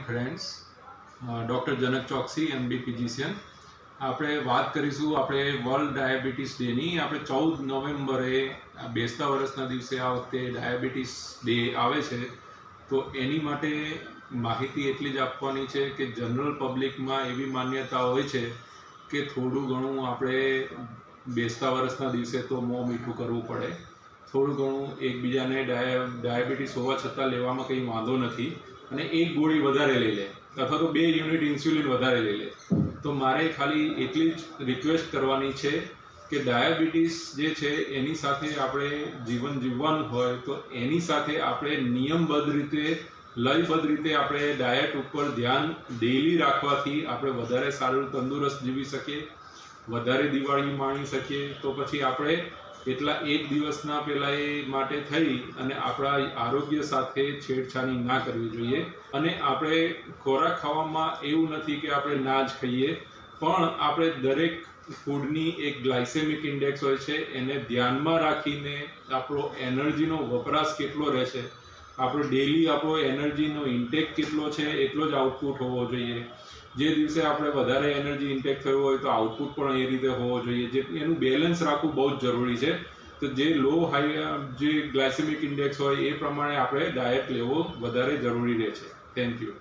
Friends, doctor જનક Choksi MD physician. આપણે વાત કરીશું આપણે વર્લ્ડ ડાયાબિટીસ ડેની. આપણે 14 નવેમ્બરે બેસતા વર્ષના દિવસે આ વખતે ડાયાબિટીસ ડે આવે છે. તો એની માટે માહિતી એટલી જ આપવાની છે કે જનરલ પબ્લિકમાં એવી માન્યતા હોય છે કે થોડું ઘણું આપણે બેસતા વર્ષના દિવસે તો મોં મીઠું કરવું પડે. થોડું ઘણું એકબીજાને ડાયાબિટીસ હોવા છતાં લેવામાં કંઈ વાંધો નથી અને એક ગોળી વધારે લઈ લે અથવા તો 2 યુનિટ ઇન્સ્યુલિન વધારે લઈ લે. તો મારે ખાલી એટલી જ રિક્વેસ્ટ કરવાની છે કે ડાયાબિટીસ જે છે એની સાથે આપણે જીવન જીવવાનું હોય તો એની સાથે આપણે નિયમબદ્ધ રીતે લયબદ્ધ રીતે આપણે ડાયટ ઉપર ધ્યાન ડેઈલી રાખવાથી આપણે વધારે સારું તંદુરસ્ત જીવી શકીએ, વધારે દિવાળી માણી શકીએ. તો પછી આપણે એટલા એક દિવસના પહેલાં એ માટે થઈ અને આપણા આરોગ્ય સાથે છેડછાની ના કરવી જોઈએ. અને આપણે ખોરાક ખાવામાં એવું નથી કે આપણે ના જ ખાઈએ, પણ આપણે દરેક ફૂડની એક ગ્લાયસેમિક ઇન્ડેક્સ હોય છે, એને ધ્યાનમાં રાખીને આપણો એનર્જીનો વપરાશ કેટલો રહેશે, આપણો ડેલી આપણો એનર્જીનો ઇન્ટેક કેટલો છે એટલો જ આઉટપુટ હોવો જોઈએ. જે દિવસે આપણે વધારે એનર્જી ઇન્ટેક થયો હોય તો આઉટપુટ પણ એ રીતે હોવો જોઈએ. જે એનું બેલેન્સ રાખવું બહુ જ જરૂરી છે. તો જે જે ગ્લાયસેમિક ઇન્ડેક્સ હોય એ પ્રમાણે આપણે ડાયટ લેવો વધારે જરૂરી રહે છે. Thank you.